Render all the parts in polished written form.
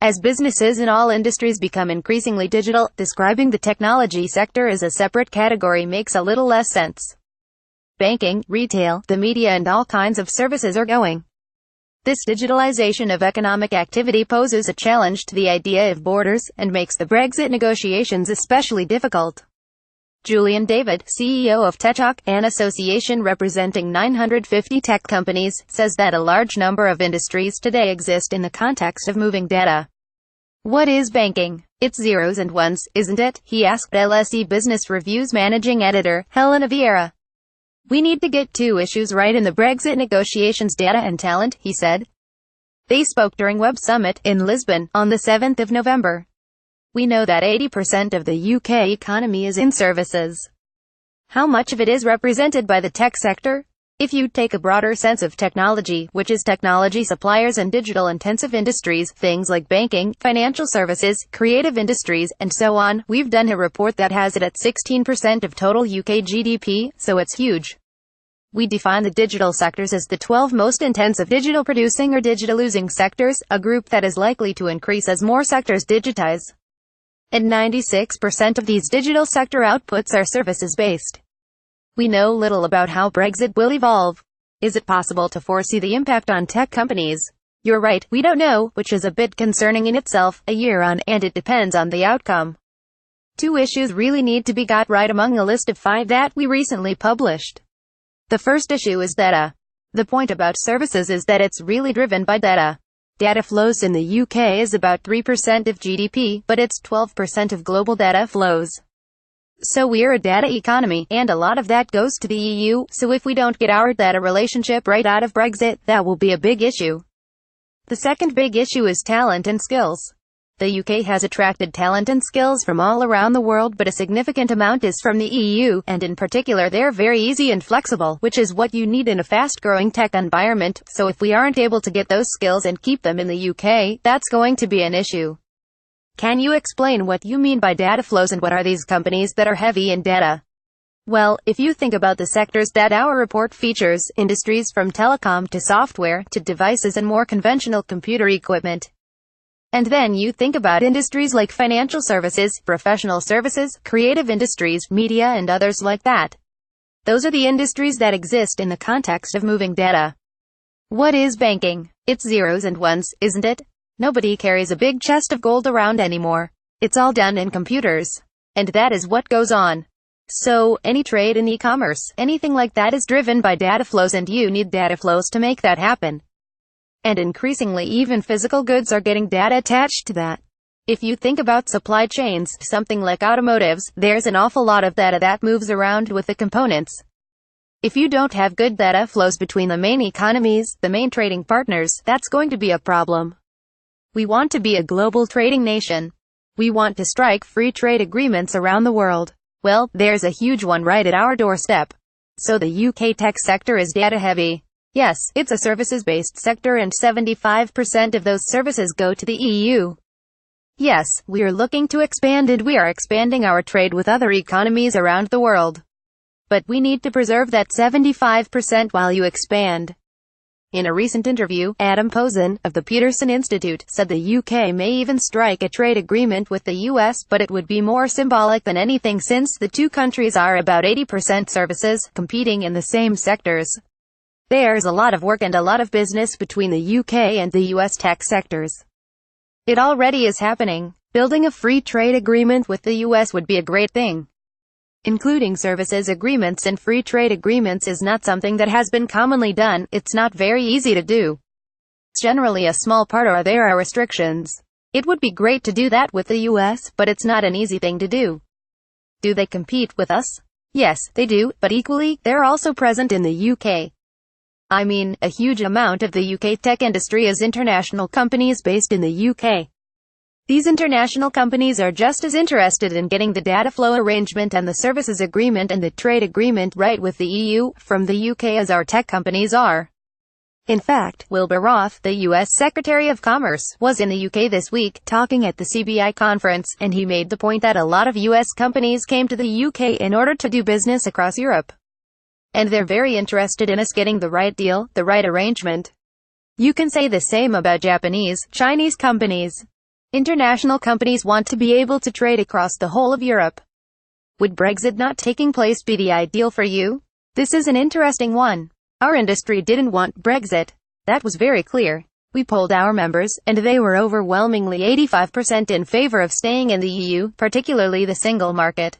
As businesses in all industries become increasingly digital, describing the technology sector as a separate category makes a little less sense. Banking, retail, the media and all kinds of services are going. This digitalization of economic activity poses a challenge to the idea of borders, and makes the Brexit negotiations especially difficult. Julian David, CEO of techUK, an association representing 950 tech companies, says that a large number of industries today exist in the context of moving data. What is banking? It's zeros and ones, isn't it? He asked LSE Business Review's managing editor, Helena Vieira. We need to get two issues right in the Brexit negotiations: data and talent, he said. They spoke during Web Summit in Lisbon on the 7th of November. We know that 80% of the UK economy is in services. How much of it is represented by the tech sector? If you take a broader sense of technology, which is technology suppliers and digital-intensive industries, things like banking, financial services, creative industries, and so on, we've done a report that has it at 16% of total UK GDP, so it's huge. We define the digital sectors as the 12 most intensive digital-producing or digital-losing sectors, a group that is likely to increase as more sectors digitize. And 96% of these digital sector outputs are services-based. We know little about how Brexit will evolve. Is it possible to foresee the impact on tech companies? You're right, we don't know, which is a bit concerning in itself, a year on, and it depends on the outcome. Two issues really need to be got right among a list of 5 that we recently published. The first issue is data. The point about services is that it's really driven by data. Data flows in the UK is about 3% of GDP, but it's 12% of global data flows. So we're a data economy, and a lot of that goes to the EU, so if we don't get our data relationship right out of Brexit, that will be a big issue. The second big issue is talent and skills. The UK has attracted talent and skills from all around the world, but a significant amount is from the EU, and in particular they're very easy and flexible, which is what you need in a fast-growing tech environment, so if we aren't able to get those skills and keep them in the UK, that's going to be an issue. Can you explain what you mean by data flows, and what are these companies that are heavy in data? Well, if you think about the sectors that our report features, industries from telecom to software to devices and more conventional computer equipment. And then you think about industries like financial services, professional services, creative industries, media and others like that. Those are the industries that exist in the context of moving data. What is banking? It's zeros and ones, isn't it? Nobody carries a big chest of gold around anymore. It's all done in computers. And that is what goes on. So, any trade in e-commerce, anything like that is driven by data flows, and you need data flows to make that happen. And increasingly even physical goods are getting data attached to that. If you think about supply chains, something like automotives, there's an awful lot of data that moves around with the components. If you don't have good data flows between the main economies, the main trading partners, that's going to be a problem. We want to be a global trading nation. We want to strike free trade agreements around the world. Well, there's a huge one right at our doorstep. So the UK tech sector is data heavy. Yes, it's a services-based sector, and 75% of those services go to the EU. Yes, we're looking to expand, and we are expanding our trade with other economies around the world. But we need to preserve that 75% while you expand. In a recent interview, Adam Posen, of the Peterson Institute, said the UK may even strike a trade agreement with the US, but it would be more symbolic than anything, since the two countries are about 80% services, competing in the same sectors. There's a lot of work and a lot of business between the UK and the US tech sectors. It already is happening. Building a free trade agreement with the US would be a great thing. Including services agreements and free trade agreements is not something that has been commonly done. It's not very easy to do. It's generally a small part, or there are restrictions. It would be great to do that with the US, but it's not an easy thing to do. Do they compete with us? Yes, they do, but equally, they're also present in the UK. I mean, a huge amount of the UK tech industry is international companies based in the UK. These international companies are just as interested in getting the data flow arrangement and the services agreement and the trade agreement right with the EU, from the UK, as our tech companies are. In fact, Wilbur Ross, the US Secretary of Commerce, was in the UK this week, talking at the CBI conference, and he made the point that a lot of US companies came to the UK in order to do business across Europe. And they're very interested in us getting the right deal, the right arrangement. You can say the same about Japanese, Chinese companies. International companies want to be able to trade across the whole of Europe. Would Brexit not taking place be the ideal for you? This is an interesting one. Our industry didn't want Brexit. That was very clear. We polled our members, and they were overwhelmingly 85% in favor of staying in the EU, particularly the single market.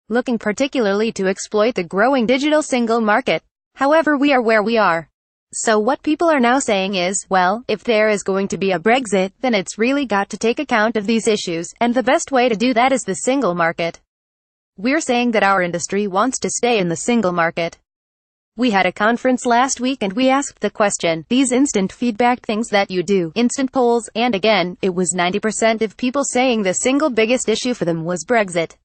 Looking particularly to exploit the growing digital single market. However, we are where we are. So what people are now saying is, well, if there is going to be a Brexit, then it's really got to take account of these issues, and the best way to do that is the single market. We're saying that our industry wants to stay in the single market. We had a conference last week and we asked the question, these instant feedback things that you do, instant polls, and again, it was 90% of people saying the single biggest issue for them was Brexit.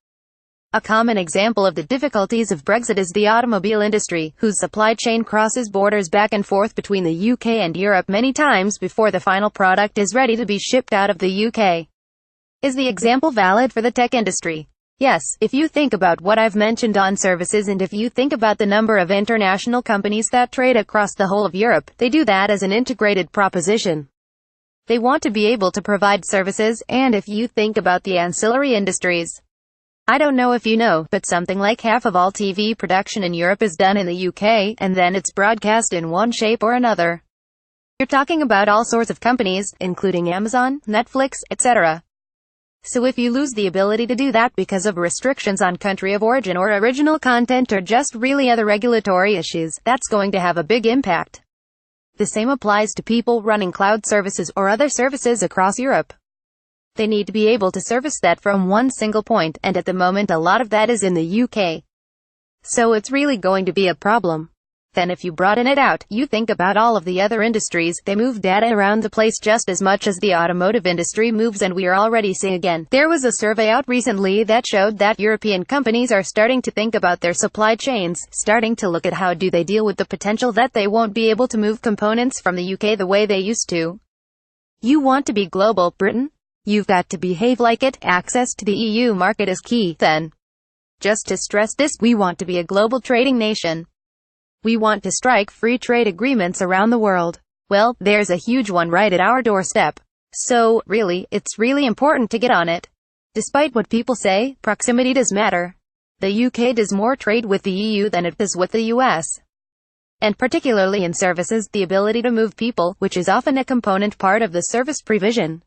A common example of the difficulties of Brexit is the automobile industry, whose supply chain crosses borders back and forth between the UK and Europe many times before the final product is ready to be shipped out of the UK. Is the example valid for the tech industry? Yes, if you think about what I've mentioned on services and if you think about the number of international companies that trade across the whole of Europe, they do that as an integrated proposition. They want to be able to provide services, and if you think about the ancillary industries, I don't know if you know, but something like half of all TV production in Europe is done in the UK, and then it's broadcast in one shape or another. You're talking about all sorts of companies, including Amazon, Netflix, etc. So if you lose the ability to do that because of restrictions on country of origin or original content or just really other regulatory issues, that's going to have a big impact. The same applies to people running cloud services or other services across Europe. They need to be able to service that from one single point, and at the moment a lot of that is in the UK. So it's really going to be a problem. Then if you broaden it out, you think about all of the other industries, they move data around the place just as much as the automotive industry moves, and we are already seeing again. There was a survey out recently that showed that European companies are starting to think about their supply chains, starting to look at how do they deal with the potential that they won't be able to move components from the UK the way they used to. You want to be global, Britain? You've got to behave like it. Access to the EU market is key, then. Just to stress this, we want to be a global trading nation. We want to strike free trade agreements around the world. Well, there's a huge one right at our doorstep. So, really, it's really important to get on it. Despite what people say, proximity does matter. The UK does more trade with the EU than it does with the US. And particularly in services, the ability to move people, which is often a component part of the service provision.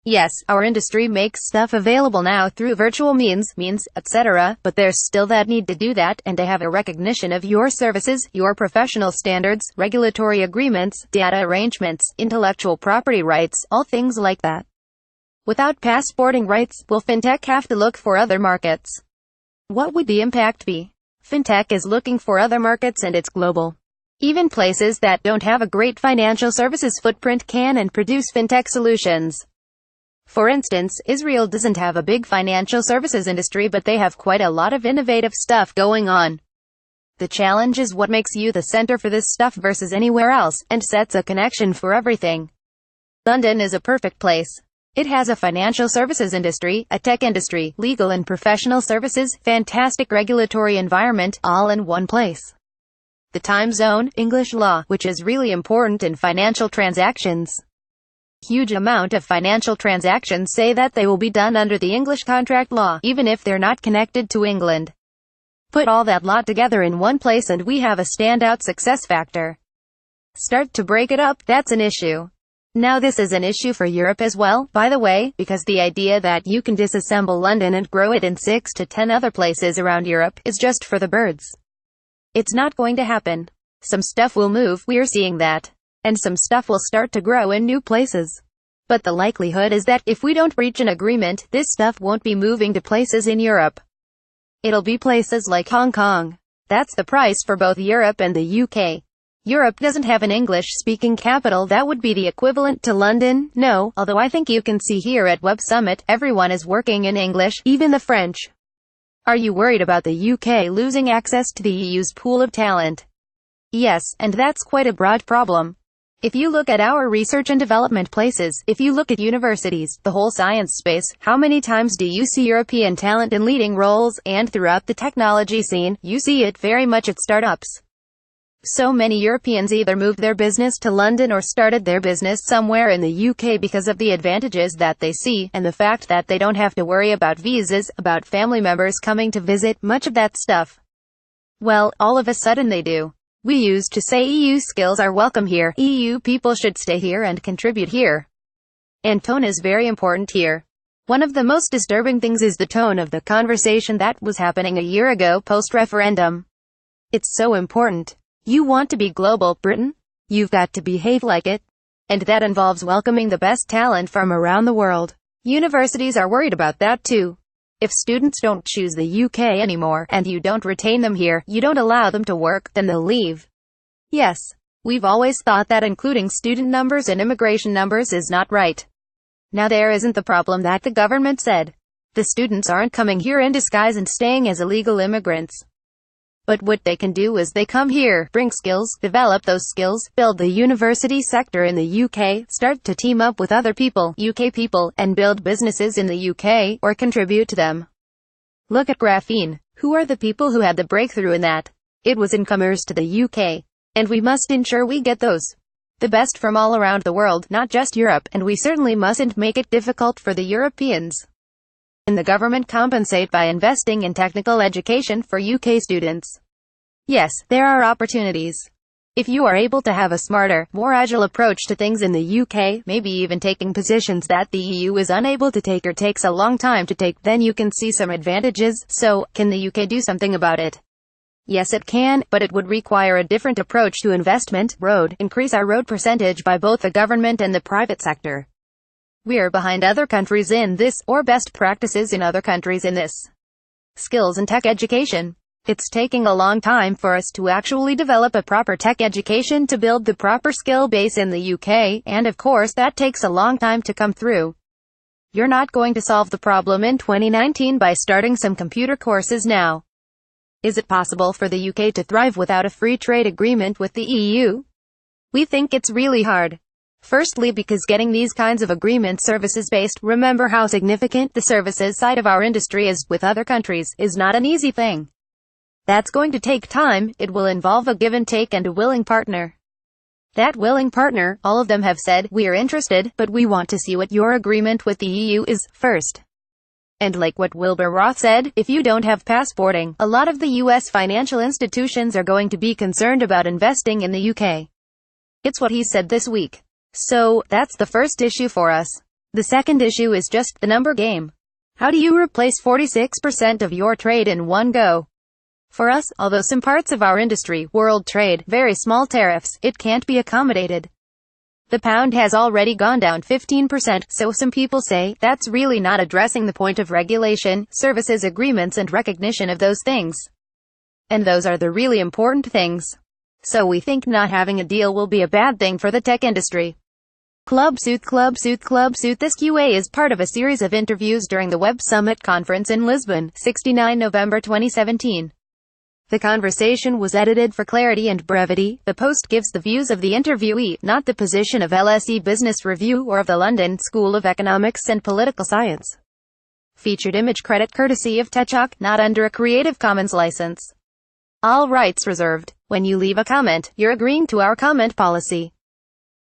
Yes, our industry makes stuff available now through virtual means, etc., but there's still that need to do that, and to have a recognition of your services, your professional standards, regulatory agreements, data arrangements, intellectual property rights, all things like that. Without passporting rights, will fintech have to look for other markets? What would the impact be? Fintech is looking for other markets, and it's global. Even places that don't have a great financial services footprint can and produce fintech solutions. For instance, Israel doesn't have a big financial services industry, but they have quite a lot of innovative stuff going on. The challenge is what makes you the center for this stuff versus anywhere else, and sets a connection for everything. London is a perfect place. It has a financial services industry, a tech industry, legal and professional services, fantastic regulatory environment, all in one place. The time zone, English law, which is really important in financial transactions. Huge amount of financial transactions say that they will be done under the English contract law, even if they're not connected to England. Put all that lot together in one place and we have a standout success factor. Start to break it up, that's an issue. Now this is an issue for Europe as well, by the way, because the idea that you can disassemble London and grow it in 6 to 10 other places around Europe is just for the birds. It's not going to happen. Some stuff will move, we're seeing that. And some stuff will start to grow in new places. But the likelihood is that if we don't reach an agreement, this stuff won't be moving to places in Europe. It'll be places like Hong Kong. That's the price for both Europe and the UK. Europe doesn't have an English-speaking capital that would be the equivalent to London, no, although I think you can see here at Web Summit, everyone is working in English, even the French. Are you worried about the UK losing access to the EU's pool of talent? Yes, and that's quite a broad problem. If you look at our research and development places, if you look at universities, the whole science space, how many times do you see European talent in leading roles, and throughout the technology scene, you see it very much at startups. So many Europeans either moved their business to London or started their business somewhere in the UK because of the advantages that they see, and the fact that they don't have to worry about visas, about family members coming to visit, much of that stuff. Well, all of a sudden they do. We used to say EU skills are welcome here, EU people should stay here and contribute here. And tone is very important here. One of the most disturbing things is the tone of the conversation that was happening a year ago post-referendum. It's so important. You want to be global, Britain? You've got to behave like it. And that involves welcoming the best talent from around the world. Universities are worried about that too. If students don't choose the UK anymore, and you don't retain them here, you don't allow them to work, then they'll leave. Yes. We've always thought that including student numbers and immigration numbers is not right. Now there isn't the problem that the government said. The students aren't coming here in disguise and staying as illegal immigrants. But what they can do is they come here, bring skills, develop those skills, build the university sector in the UK, start to team up with other people, UK people, and build businesses in the UK, or contribute to them. Look at graphene. Who are the people who had the breakthrough in that? It was incomers to the UK. And we must ensure we get those. The best from all around the world, not just Europe, and we certainly mustn't make it difficult for the Europeans. And the government compensate by investing in technical education for UK students. Yes, there are opportunities. If you are able to have a smarter, more agile approach to things in the UK, maybe even taking positions that the EU is unable to take or takes a long time to take, then you can see some advantages. So, can the UK do something about it? Yes it can, but it would require a different approach to investment, increase our road percentage by both the government and the private sector. We're behind other countries in this, or best practices in other countries in this. Skills and tech education. It's taking a long time for us to actually develop a proper tech education to build the proper skill base in the UK, and of course that takes a long time to come through. You're not going to solve the problem in 2019 by starting some computer courses now. Is it possible for the UK to thrive without a free trade agreement with the EU? We think it's really hard. Firstly, because getting these kinds of agreements services-based, remember how significant the services side of our industry is with other countries, is not an easy thing. That's going to take time. It will involve a give and take and a willing partner. That willing partner, all of them have said, we're interested, but we want to see what your agreement with the EU is, first. And like what Wilbur Roth said, if you don't have passporting, a lot of the US financial institutions are going to be concerned about investing in the UK. It's what he said this week. So, that's the first issue for us. The second issue is just the number game. How do you replace 46% of your trade in one go? For us, although some parts of our industry, world trade, very small tariffs, it can't be accommodated. The pound has already gone down 15%, so some people say, that's really not addressing the point of regulation, services agreements and recognition of those things. And those are the really important things. So we think not having a deal will be a bad thing for the tech industry. Club Suit. This QA is part of a series of interviews during the Web Summit Conference in Lisbon, 69 November 2017. The conversation was edited for clarity and brevity. The post gives the views of the interviewee, not the position of LSE Business Review or of the London School of Economics and Political Science. Featured image credit courtesy of techUK, not under a Creative Commons license. All rights reserved. When you leave a comment, you're agreeing to our comment policy.